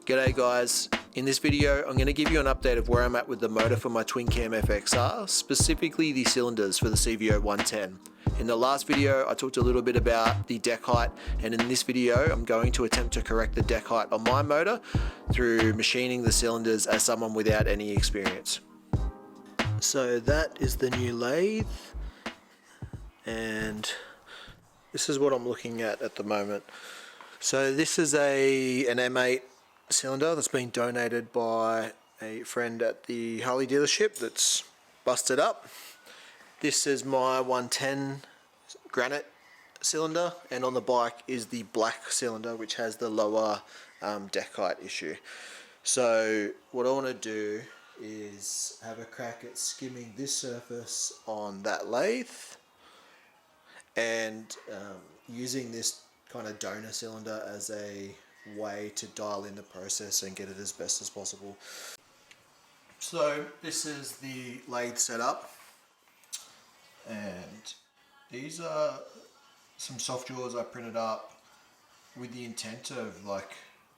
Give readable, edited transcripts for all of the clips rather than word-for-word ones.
G'day guys, in this video I'm going to give you an update of where I'm at with the motor for my twin cam FXR, specifically the cylinders for the CVO 110. In the last video I talked a little bit about the deck height, and in this video I'm going to attempt to correct the deck height on my motor through machining the cylinders as someone without any experience. So that is the new lathe, and this is what I'm looking at the moment. So this is an M8 cylinder that's been donated by a friend at the Harley dealership that's busted up. This is my 110 granite cylinder, and on the bike is the black cylinder which has the lower deck height issue. So what I want to do is have a crack at skimming this surface on that lathe and using this kind of donor cylinder as a way to dial in the process and get it as best as possible. So this is the lathe setup, and these are some soft jaws I printed up with the intent of like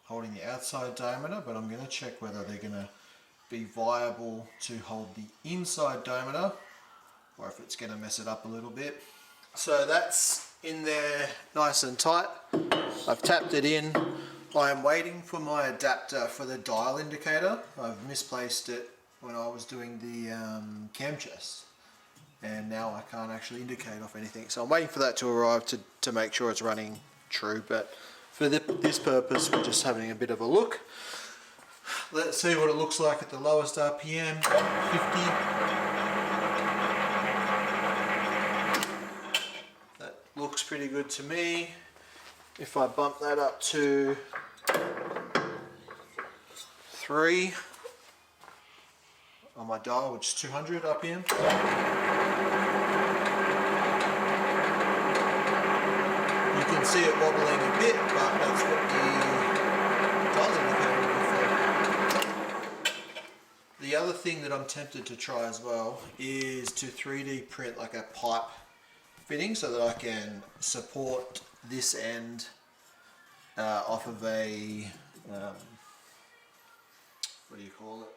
holding the outside diameter, but I'm going to check whether they're going to be viable to hold the inside diameter or if it's going to mess it up a little bit. So that's in there nice and tight. I've tapped it in. I am waiting for my adapter for the dial indicator. I've misplaced it when I was doing the cam chest, and now I can't actually indicate off anything. So I'm waiting for that to arrive to make sure it's running true, but for this purpose we're just having a bit of a look. Let's see what it looks like at the lowest RPM, 50. That looks pretty good to me. If I bump that up to 3 on my dial, which is 200 RPM. You can see it wobbling a bit, but that's what the dial indicator will be for. The other thing that I'm tempted to try as well is to 3D print like a pipe fitting so that I can support this end off of a what do you call it?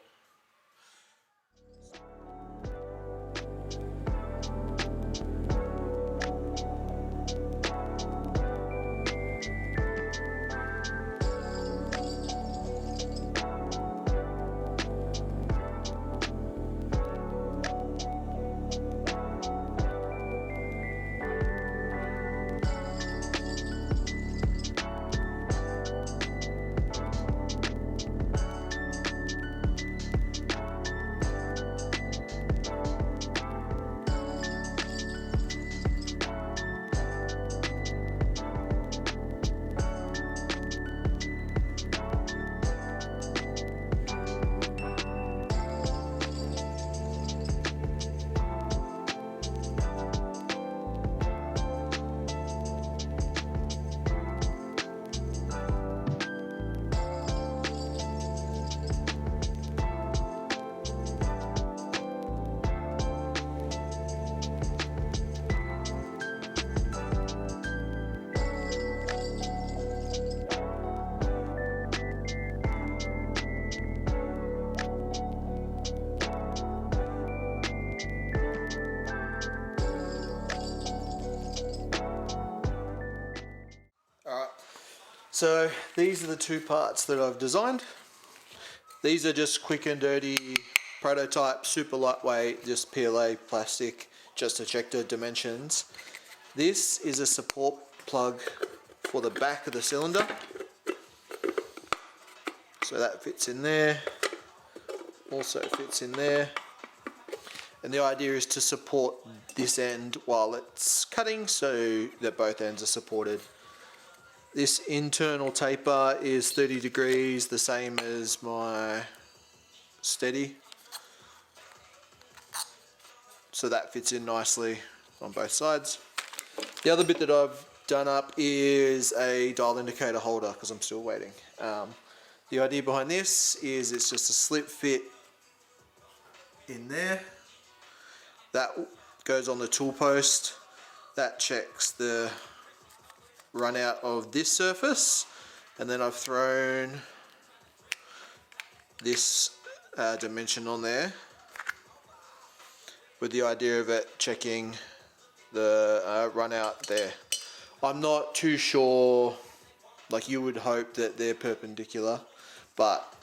So these are the two parts that I've designed. These are just quick and dirty prototype, super lightweight, just PLA plastic, just to check the dimensions. This is a support plug for the back of the cylinder. So that fits in there, also fits in there. And the idea is to support this end while it's cutting so that both ends are supported. This internal taper is 30 degrees, the same as my steady. So that fits in nicely on both sides. The other bit that I've done up is a dial indicator holder because I'm still waiting. The idea behind this is it's just a slip fit in there. That goes on the tool post. That checks the run out of this surface, and then I've thrown this dimension on there with the idea of it checking the run out there. I'm not too sure, like you would hope that they're perpendicular, but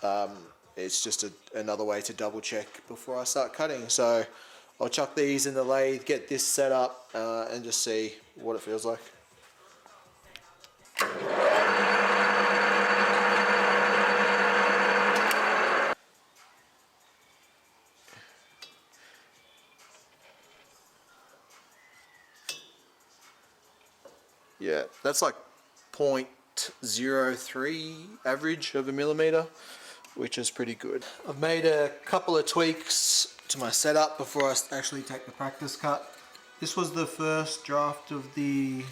it's just another way to double check before I start cutting. So I'll chuck these in the lathe, get this set up and just see what it feels like. Yeah, that's like 0.03 average of a millimeter, which is pretty good. I've made a couple of tweaks to my setup before I actually take the practice cut. This was the first draft of the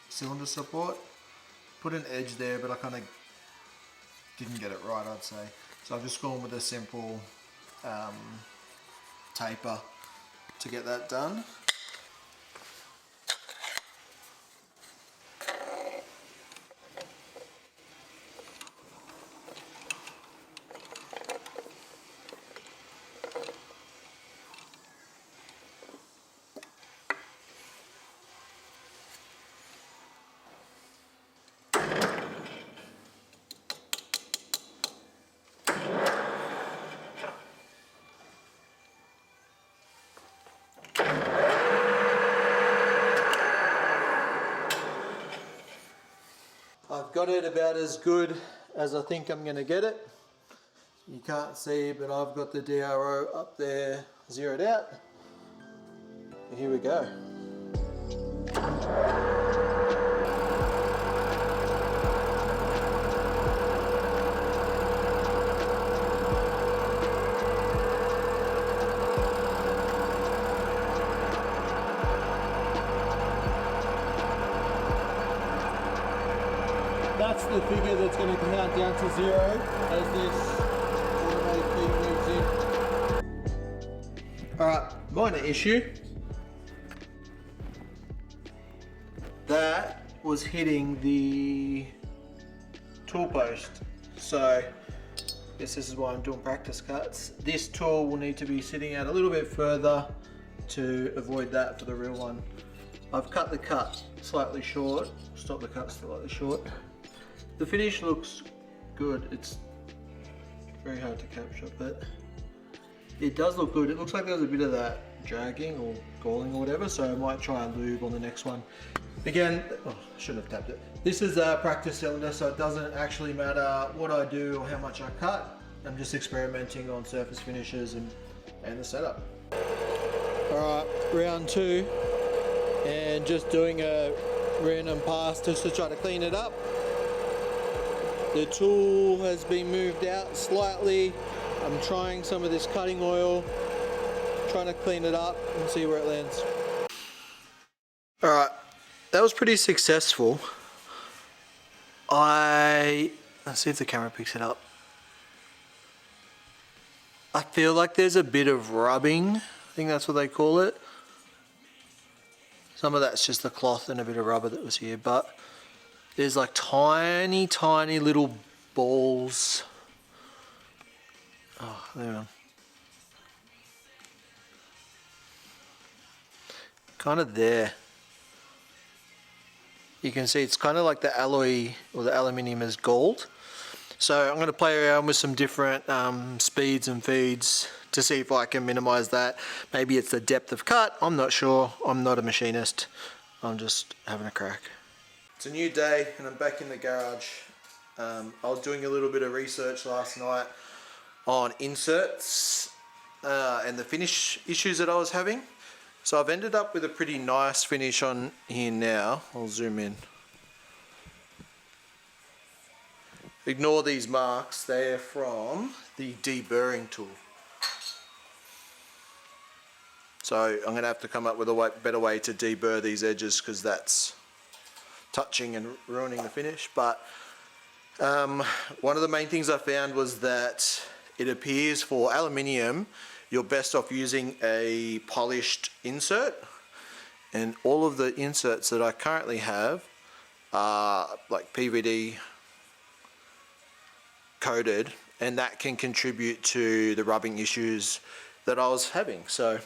cylinder support. Put an edge there, but I kind of didn't get it right, I'd say. So I've just gone with a simple taper to get that done. I've got it about as good as I think I'm going to get it. You can't see, but I've got the DRO up there zeroed out. Here we go. That's the figure that's going to count down to 0 as this automatic thing moves in. Alright, minor issue. That was hitting the tool post. So I guess this is why I'm doing practice cuts. This tool will need to be sitting out a little bit further to avoid that for the real one. I've cut the cut slightly short, stop the cut slightly short. The finish looks good. It's very hard to capture, but it does look good. It looks like there's a bit of that dragging or galling or whatever, so I might try and lube on the next one. Again, oh, I shouldn't have tapped it. This is a practice cylinder, so it doesn't actually matter what I do or how much I cut. I'm just experimenting on surface finishes and the setup. Alright, round 2, and just doing a random pass just to try to clean it up. The tool has been moved out slightly. I'm trying some of this cutting oil, trying to clean it up and see where it lands. Alright, that was pretty successful. Let's see if the camera picks it up. I feel like there's a bit of rubbing. I think that's what they call it. Some of that's just the cloth and a bit of rubber that was here, but there's like tiny little balls. Oh, there we go. Kind of there. You can see it's kind of like the alloy or the aluminium is gold. So I'm going to play around with some different speeds and feeds to see if I can minimize that. Maybe it's the depth of cut, I'm not sure. I'm not a machinist. I'm just having a crack. It's a new day and I'm back in the garage. I was doing a little bit of research last night on inserts and the finish issues that I was having. So I've ended up with a pretty nice finish on here now. I'll zoom in. Ignore these marks, they're from the deburring tool. So I'm going to have to come up with a better way to deburr these edges because that's touching and ruining the finish. But one of the main things I found was that it appears for aluminium you're best off using a polished insert, and all of the inserts that I currently have are like PVD coated and that can contribute to the rubbing issues that I was having. So I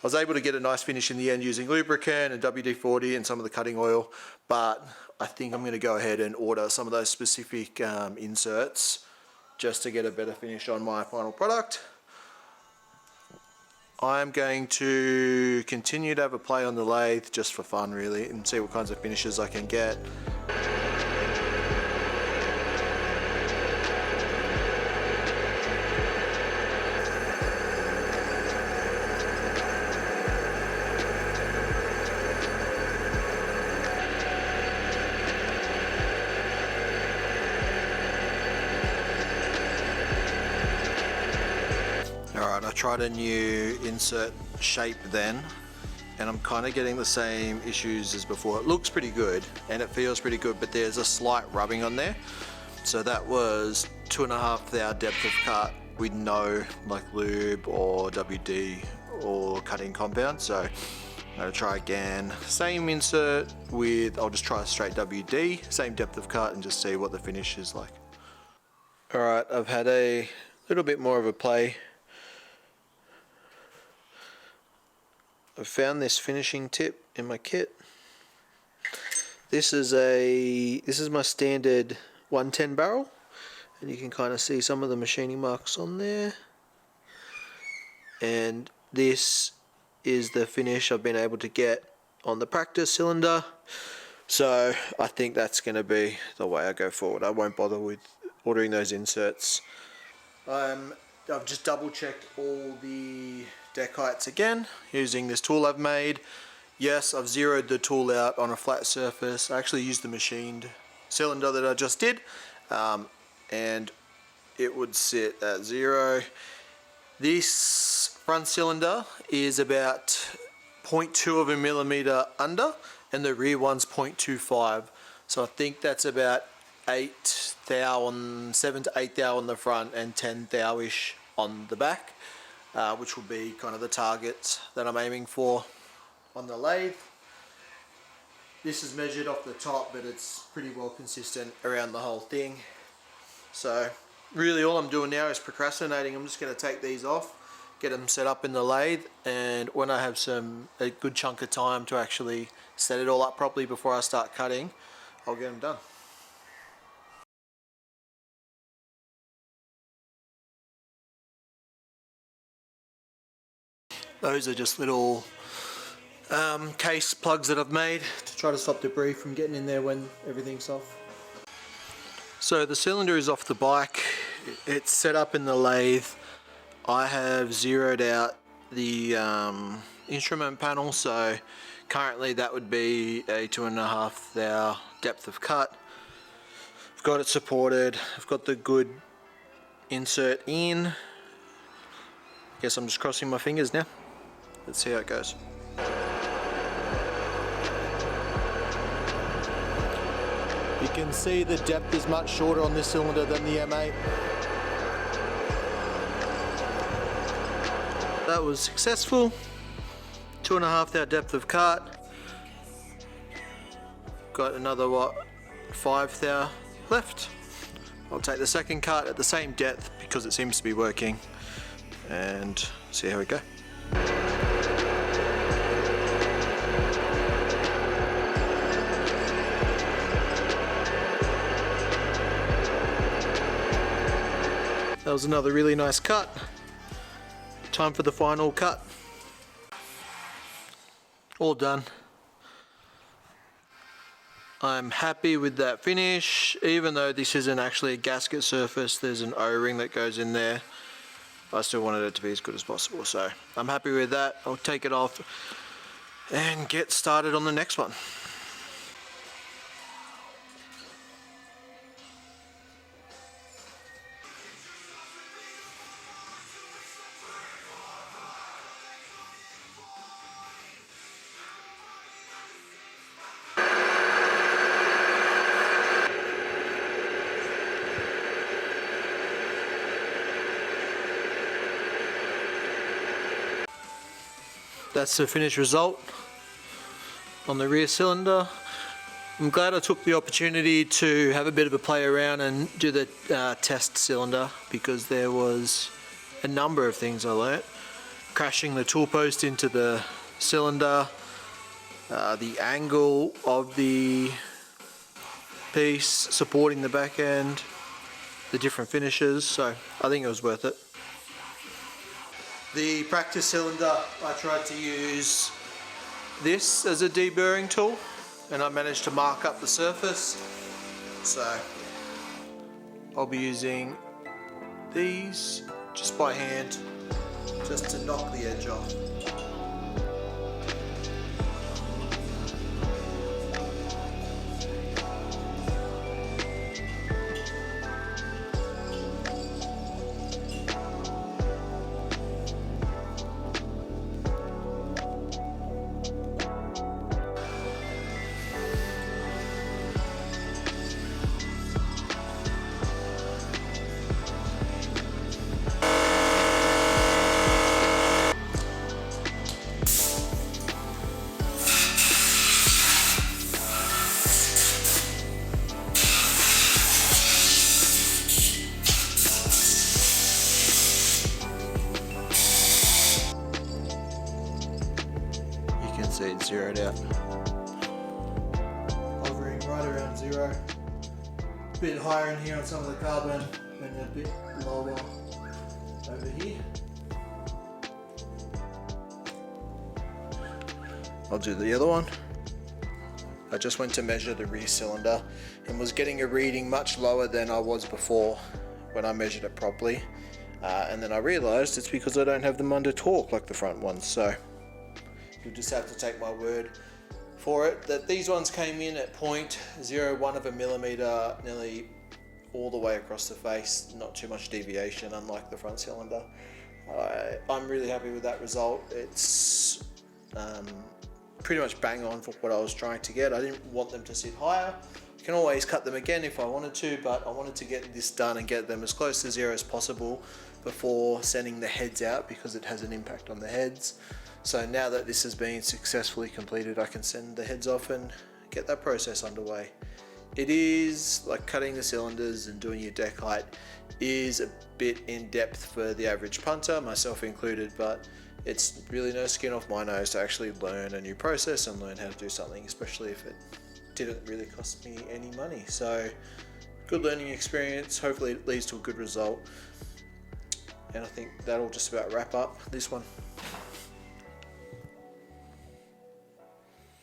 was able to get a nice finish in the end using lubricant and WD-40 and some of the cutting oil, but I think I'm going to go ahead and order some of those specific inserts just to get a better finish on my final product. I'm going to continue to have a play on the lathe just for fun really, and see what kinds of finishes I can get. Alright, I tried a new insert shape then, and I'm kind of getting the same issues as before. It looks pretty good and it feels pretty good, but there's a slight rubbing on there. So that was 2.5 thou depth of cut with no like lube or WD or cutting compound. So I'm going to try again. Same insert with, I'll just try a straight WD, same depth of cut, and just see what the finish is like. Alright, I've had a little bit more of a play. I found this finishing tip in my kit. This is my standard 110 barrel, and you can kind of see some of the machining marks on there. And this is the finish I've been able to get on the practice cylinder. So I think that's going to be the way I go forward. I won't bother with ordering those inserts. I've just double checked all the deck heights again using this tool I've made. Yes, I've zeroed the tool out on a flat surface. I actually used the machined cylinder that I just did, and it would sit at 0. This front cylinder is about 0.2 of a millimeter under, and the rear one's 0.25. So I think that's about 8 thou, 7 to 8 thou on the front and 10 thou-ish on the back, which will be kind of the targets that I'm aiming for on the lathe. This is measured off the top, but it's pretty well consistent around the whole thing. So really all I'm doing now is procrastinating. I'm just going to take these off, get them set up in the lathe, and when I have a good chunk of time to actually set it all up properly before I start cutting, I'll get them done. Those are just little case plugs that I've made to try to stop debris from getting in there when everything's off. So the cylinder is off the bike, it's set up in the lathe. I have zeroed out the instrument panel, so currently that would be a 2.5 thou depth of cut. I've got it supported, I've got the good insert in. Guess I'm just crossing my fingers now. Let's see how it goes. You can see the depth is much shorter on this cylinder than the M8. That was successful. 2.5 thou depth of cut. Got another 5 thou left. I'll take the second cut at the same depth because it seems to be working, and see how we go. That was another really nice cut. Time for the final cut. All done. I'm happy with that finish. Even though this isn't actually a gasket surface, there's an O-ring that goes in there. I still wanted it to be as good as possible, so I'm happy with that. I'll take it off and get started on the next one. That's the finished result on the rear cylinder. I'm glad I took the opportunity to have a bit of a play around and do the test cylinder, because there was a number of things I learnt. Crashing the tool post into the cylinder, the angle of the piece supporting the back end, the different finishes, so I think it was worth it. The practice cylinder, I tried to use this as a deburring tool, and I managed to mark up the surface, so I'll be using these just by hand, just to knock the edge off. See it zeroed out. Hovering right around zero. A bit higher in here on some of the carbon and a bit lower over here. I'll do the other one. I just went to measure the rear cylinder and was getting a reading much lower than I was before when I measured it properly. And then I realized it's because I don't have them under torque like the front ones. So you'll just have to take my word for it that these ones came in at 0.01 of a millimeter, nearly all the way across the face, not too much deviation, unlike the front cylinder. I'm really happy with that result. It's pretty much bang on for what I was trying to get. I didn't want them to sit higher. I can always cut them again if I wanted to, but I wanted to get this done and get them as close to zero as possible before sending the heads out, because it has an impact on the heads. So now that this has been successfully completed, I can send the heads off and get that process underway. It is like cutting the cylinders and doing your deck height is a bit in depth for the average punter, myself included, but it's really no skin off my nose to actually learn a new process and learn how to do something, especially if it didn't really cost me any money. So good learning experience. Hopefully it leads to a good result. And I think that'll just about wrap up this one.